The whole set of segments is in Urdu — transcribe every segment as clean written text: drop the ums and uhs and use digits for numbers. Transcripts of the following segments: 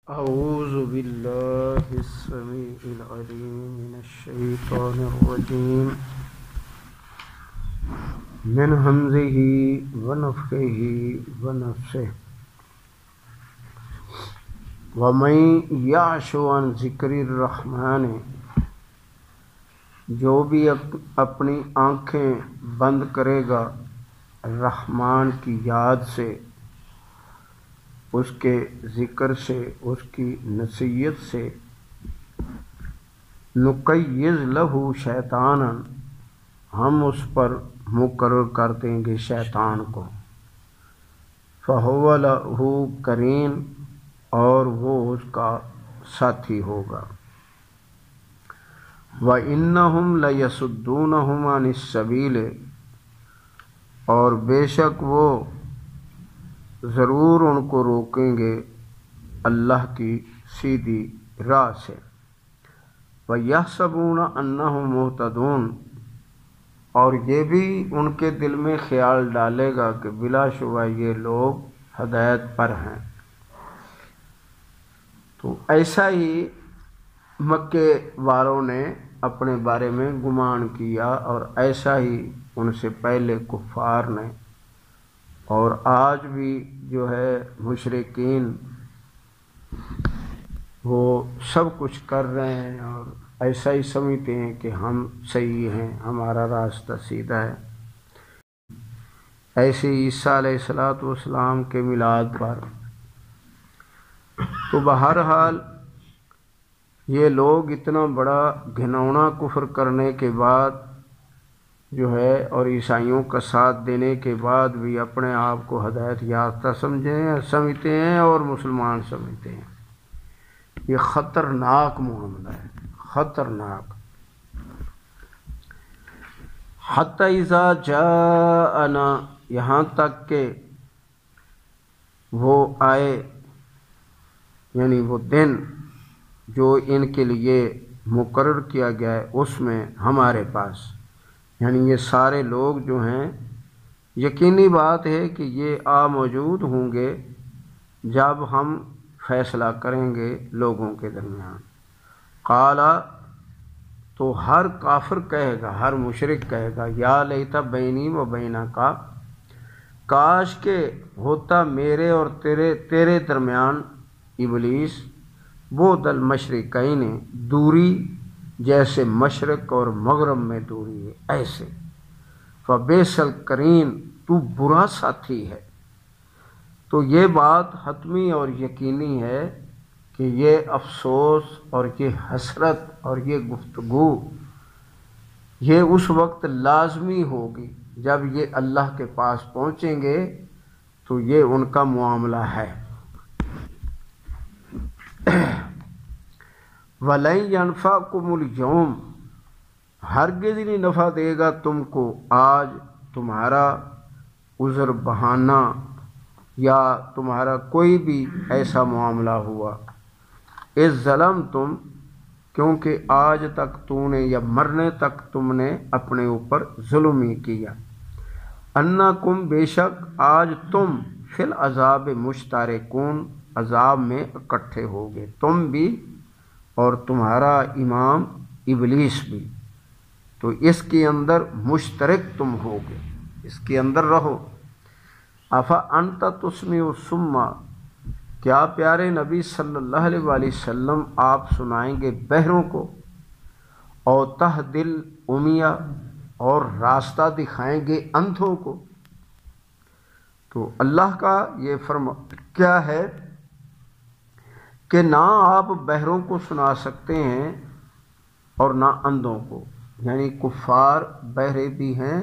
أعوذ بالله السميع العليم من الشيطان الرجيم من همزه ونفخه ونفسه ومن يعش عن ذکر الرحمن، جو بھی اپنی آنکھیں بند کرے گا رحمان کی یاد سے، اس کے ذکر سے، اس کی نصیحت سے، نقیض لہ شیطانا، ہم اس پر مقرر کر دیں گے شیطان کو، فہو لہ قرین، اور وہ اس کا ساتھی ہوگا، وَإِنَّهُمْ لَيَصُدُّونَهُمْ عَنِ السَّبِيلِ، اور بے شک وہ ضرور ان کو روکیں گے اللہ کی سیدھی راہ سے، وَيَحْسَبُونَ أَنَّهُمْ مُهْتَدُونَ، اور یہ بھی ان کے دل میں خیال ڈالے گا کہ بلا شبہ یہ لوگ ہدایت پر ہیں۔ تو ایسا ہی مکے والوں نے اپنے بارے میں گمان کیا، اور ایسا ہی ان سے پہلے کفار نے، اور آج بھی جو ہے مشرکین وہ سب کچھ کر رہے ہیں اور ایسا ہی سمجھتے ہیں کہ ہم صحیح ہیں، ہمارا راستہ سیدھا ہے۔ ایسے عیسیٰ علیہ السلام کے میلاد پر تو بہرحال یہ لوگ اتنا بڑا گھناؤنا کفر کرنے کے بعد جو ہے اور عیسائیوں کا ساتھ دینے کے بعد بھی اپنے آپ کو ہدایت یافتہ سمجھتے ہیں اور مسلمان سمجھتے ہیں۔ یہ خطرناک معاملہ ہے، خطرناک۔ حتی اذا جاءنا، یہاں تک کہ وہ آئے، یعنی وہ دن جو ان کے لیے مقرر کیا گیا ہے اس میں ہمارے پاس، یعنی یہ سارے لوگ جو ہیں یقینی بات ہے کہ یہ موجود ہوں گے جب ہم فیصلہ کریں گے لوگوں کے درمیان۔ قالا، تو ہر کافر کہے گا، ہر مشرک کہے گا، یا لیتا بینی و بینک، کاش کہ ہوتا میرے اور تیرے درمیان ابلیس بعد المشرقین، دوری جیسے مشرق اور مغرب میں دوری ہے ایسے، فبئس القرین، تو برا ساتھی ہے۔ تو یہ بات حتمی اور یقینی ہے کہ یہ افسوس اور یہ حسرت اور یہ گفتگو یہ اس وقت لازمی ہوگی جب یہ اللہ کے پاس پہنچیں گے، تو یہ ان کا معاملہ ہے۔ وَلَن يَنفَعَكُمُ الْيَوْمَ، ہرگز نہیں نفع دے گا تم کو آج تمہارا عذر بہانہ یا تمہارا کوئی بھی ایسا معاملہ ہوا، اذ ظلمتم، کیونکہ آج تک تو نے یا مرنے تک تم نے اپنے اوپر ظلم ہی کیا، انکم، بے شک آج تم فی العذاب مشترکون، عذاب میں اکٹھے ہوگے، تم بھی اور تمہارا امام ابلیس بھی، تو اس کے اندر مشترک تم ہوگے، اس کے اندر رہو۔ افا انت تسمع الصم، کیا پیارے نبی صلی اللہ علیہ وآلہ وسلم آپ سنائیں گے بہروں کو، اور تہدی العمیٰ، اور راستہ دکھائیں گے اندھوں کو۔ تو اللہ کا یہ کیا ہے کہ نہ آپ بہروں کو سنا سکتے ہیں اور نہ اندھوں کو، یعنی کفار بہرے بھی ہیں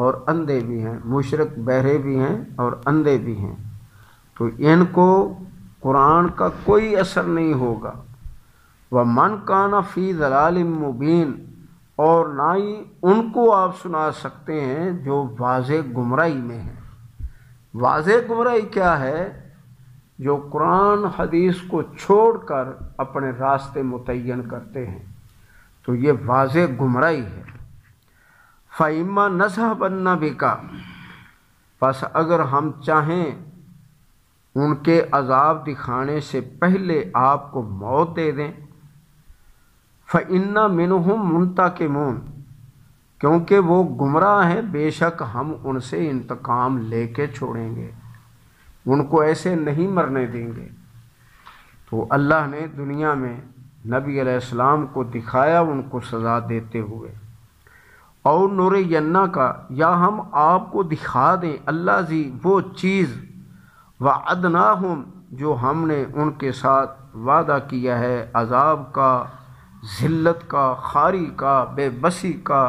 اور اندھے بھی ہیں، مشرک بہرے بھی ہیں اور اندھے بھی ہیں، تو ان کو قرآن کا کوئی اثر نہیں ہوگا۔ وَمَنْ كَانَ فِي ضَلَالٍ مُبِينٍ، اور نہ ہی ان کو آپ سنا سکتے ہیں جو واضح گمراہی میں ہیں۔ واضح گمراہی کیا ہے؟ جو قرآن حدیث کو چھوڑ کر اپنے راستے متعین کرتے ہیں، تو یہ واضح گمراہی ہے۔ فَإِمَّا نَذْهَبَنَّ بِكَ، پس اگر ہم چاہیں ان کے عذاب دکھانے سے پہلے آپ کو موت دے دیں۔ فَإِنَّ مِنْهُمْ مُنْتَقِمُونَ، کیونکہ وہ گمراہ ہیں، بے شک ہم ان سے انتقام لے کے چھوڑیں گے، ان کو ایسے نہیں مرنے دیں گے۔ تو اللہ نے دنیا میں نبی علیہ السلام کو دکھایا ان کو سزا دیتے ہوئے۔ اور نُرِيَنَّ کا، یا ہم آپ کو دکھا دیں، اللہ جی وہ چیز وعدناہم جو ہم نے ان کے ساتھ وعدہ کیا ہے، عذاب کا، ذلت کا، خواری کا، بے بسی کا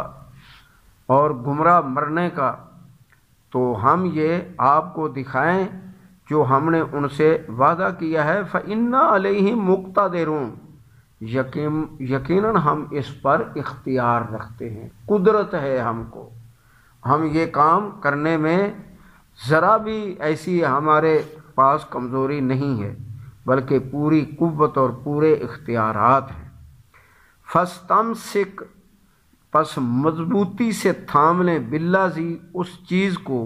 اور گمراہ مرنے کا، تو ہم یہ آپ کو دکھائیں جو ہم نے ان سے وعدہ کیا ہے۔ فَإِنَّا عَلَيْهِمْ مُقْتَدِرُونَ، یقیناً ہم اس پر اختیار رکھتے ہیں، قدرت ہے ہم کو، ہم یہ کام کرنے میں ذرا بھی ایسی ہمارے پاس کمزوری نہیں ہے، بلکہ پوری قوت اور پورے اختیارات ہیں۔ فَاسْتَمْسِكْ، پس مضبوطی سے تھام لیں، باللذی اس چیز کو،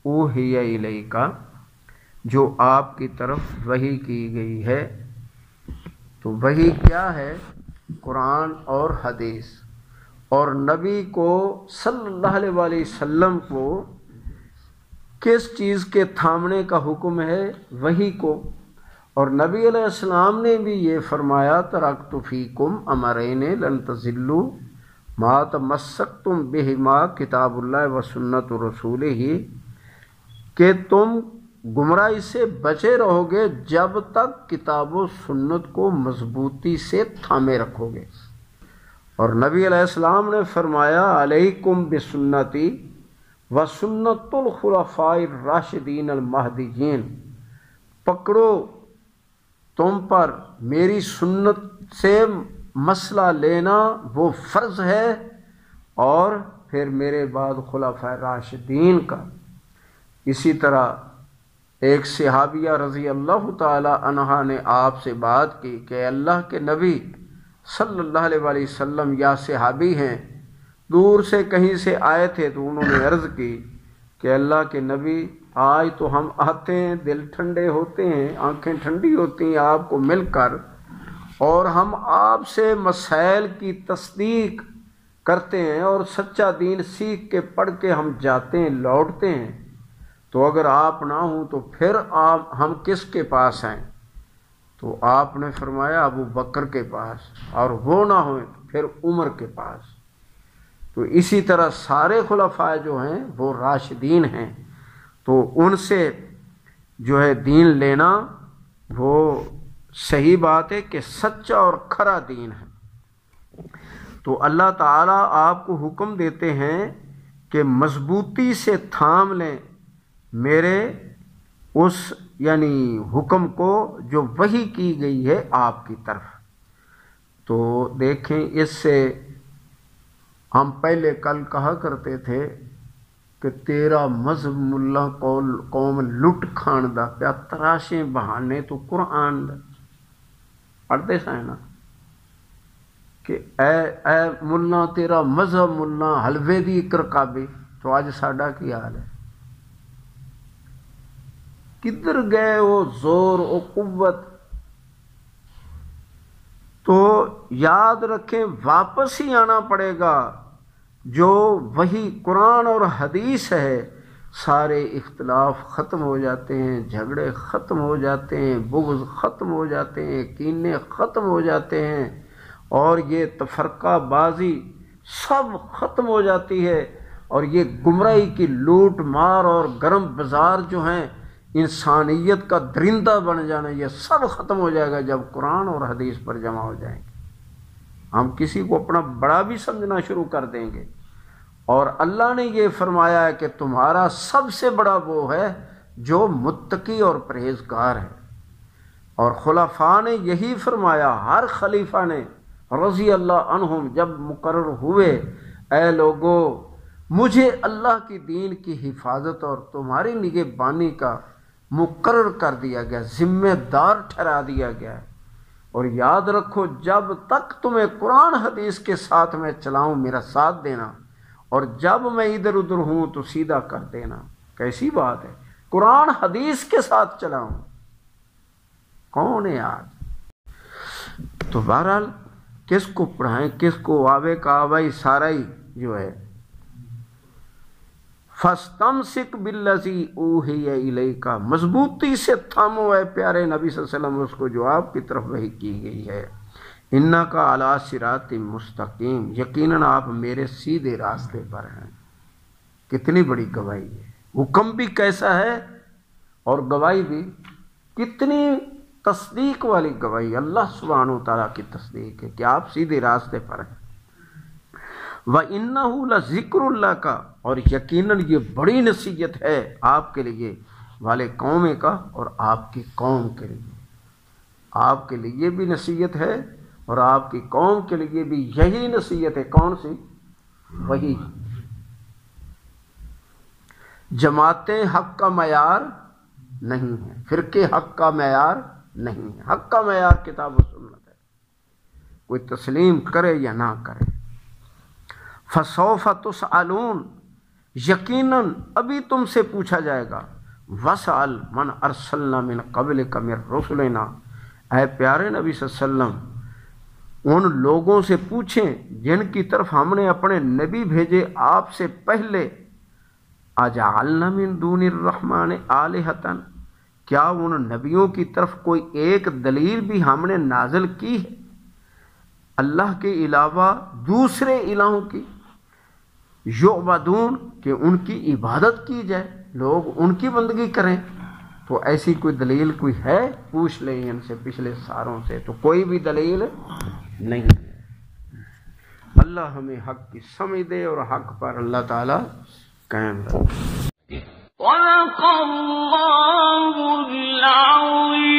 اوحی الیک جو آپ کی طرف وحی کی گئی ہے۔ تو وحی کیا ہے؟ قرآن اور حدیث۔ اور نبی کو صلی اللہ علیہ وآلہ وسلم کو کس چیز کے تھامنے کا حکم ہے؟ وحی کو۔ اور نبی علیہ السلام نے بھی یہ فرمایا، ترکت فیکم امرین لن تضلوا ما تمسکتم بہما کتاب اللہ و سنت رسولہ، کہ تم گمراہی سے بچے رہو گے جب تک کتاب و سنت کو مضبوطی سے تھامے رکھو گے۔ اور نبی علیہ السلام نے فرمایا، علیکم بسنتی و سنت الخلفاء الراشدین المہدیین، پکڑو تم پر میری سنت سے مسئلہ لینا، وہ فرض ہے، اور پھر میرے بعد خلفاء راشدین کا۔ اسی طرح ایک صحابیہ رضی اللہ تعالی عنہا نے آپ سے بات کی کہ اللہ کے نبی صلی اللہ علیہ وآلہ وسلم، یا صحابی ہیں، دور سے کہیں سے آئے تھے، تو انہوں نے عرض کی کہ اللہ کے نبی آج تو ہم آتے ہیں، دل ٹھنڈے ہوتے ہیں، آنکھیں ٹھنڈی ہوتی ہیں آپ کو مل کر، اور ہم آپ سے مسائل کی تصدیق کرتے ہیں اور سچا دین سیکھ کے پڑھ کے ہم جاتے ہیں، لوٹتے ہیں، تو اگر آپ نہ ہوں تو پھر ہم کس کے پاس ہیں؟ تو آپ نے فرمایا ابو بکر کے پاس، اور وہ نہ ہوئے تو پھر عمر کے پاس۔ تو اسی طرح سارے خلفاء جو ہیں وہ راشدین ہیں، تو ان سے جو ہے دین لینا وہ صحیح بات ہے کہ سچا اور کھرا دین ہے۔ تو اللہ تعالیٰ آپ کو حکم دیتے ہیں کہ مضبوطی سے تھام لیں میرے اس یعنی حکم کو جو وحی کی گئی ہے آپ کی طرف۔ تو دیکھیں، اس سے ہم پہلے کل کہا کرتے تھے کہ تیرا مذہب ملا قوم لٹ کھان دا پیا تراشیں بہانے تو قرآن دا پڑھتے سائیں نا کہ اے ملا تیرا مذہب ملا حلوے دی کرکابی، تو آج ساڈا کی حال ہے؟ کدھر گئے وہ زور و قوت؟ تو یاد رکھیں واپس ہی آنا پڑے گا، جو وہی قرآن اور حدیث ہے، سارے اختلاف ختم ہو جاتے ہیں، جھگڑے ختم ہو جاتے ہیں، بغض ختم ہو جاتے ہیں، کینے ختم ہو جاتے ہیں، اور یہ تفرقہ بازی سب ختم ہو جاتی ہے، اور یہ گمراہی کی لوٹ مار اور گرم بازار جو ہیں، انسانیت کا درندہ بن جانا، یہ سب ختم ہو جائے گا جب قرآن اور حدیث پر جمع ہو جائیں گے۔ ہم کسی کو اپنا بڑا بھی سمجھنا شروع کر دیں گے، اور اللہ نے یہ فرمایا ہے کہ تمہارا سب سے بڑا وہ ہے جو متقی اور پرہیزگار ہے۔ اور خلفاء نے یہی فرمایا، ہر خلیفہ نے رضی اللہ عنہم جب مقرر ہوئے، اے لوگو مجھے اللہ کی دین کی حفاظت اور تمہاری نگہبانی کا مقرر کر دیا گیا، ذمہ دار ٹھہرا دیا گیا ہے، اور یاد رکھو جب تک تمہیں قرآن حدیث کے ساتھ میں چلاؤں میرا ساتھ دینا، اور جب میں ادھر ادھر ہوں تو سیدھا کر دینا۔ کیسی بات ہے! قرآن حدیث کے ساتھ چلا ہوں، کون ہے آج؟ تو بہرحال کس کو پڑھائیں، کس کو آوے کا آوائی سارا ہی جو ہے فَاسْتَمْسِكْ بِالَّذِي أُوحِيَ إِلَيْكَ، مضبوطی سے تھامو اے پیارے نبی صلی اللہ علیہ وسلم اس کو جو آپ کی طرف وحی کی گئی ہے، اِنَّكَ عَلَىٰ صِرَاطٍ مُسْتَقِيمٍ، یقیناً آپ میرے سیدھے راستے پر ہیں۔ کتنی بڑی گواہی ہے، حکم بھی کیسا ہے اور گواہی بھی کتنی تصدیق والی گواہی، اللہ سبحانہ و تعالیٰ کی تصدیق ہے کہ آپ سیدھے راستے پر ہیں۔ وَإِنَّهُ لَذِكْرٌ لَكَ، اور یقیناً یہ بڑی نصیحت ہے آپ کے لیے، والے قوم کا، اور آپ کی قوم کے لیے، آپ کے لیے بھی نصیحت ہے اور آپ کی قوم کے لیے بھی یہی نصیحت ہے۔ کون سی؟ وہی جماعتیں حق کا معیار نہیں ہے، فرقے حق کا معیار نہیں ہے، حق کا معیار کتاب و سنت ہے، کوئی تسلیم کرے یا نہ کرے۔ فَسَوْفَ تُسْأَلُونَ، یقیناً ابھی تم سے پوچھا جائے گا۔ وَاسْأَلْ مَنْ أَرْسَلْنَا مِنْ قَبْلِكَ مِنْ رُسُلِنَا، اے پیارے نبی صلی اللہ علیہ وسلم ان لوگوں سے پوچھیں جن کی طرف ہم نے اپنے نبی بھیجے آپ سے پہلے، اَجَعَلْنَا مِن دُونِ الرَّحْمَٰنِ آلِهَةً، کیا ان نبیوں کی طرف کوئی ایک دلیل بھی ہم نے نازل کی ہے اللہ کے علاوہ دوسرے الہوں کی، یعبدون، کہ ان کی عبادت کی جائے، لوگ ان کی بندگی کریں؟ تو ایسی کوئی دلیل کوئی ہے؟ پوچھ لیں ان سے، پچھلے ساروں سے، تو کوئی بھی دلیل نہیں ہے۔ اللہ ہمیں حق کی سمجھ دے اور حق پر اللہ تعالی قائم رکھے۔ صدق اللہ العظیم۔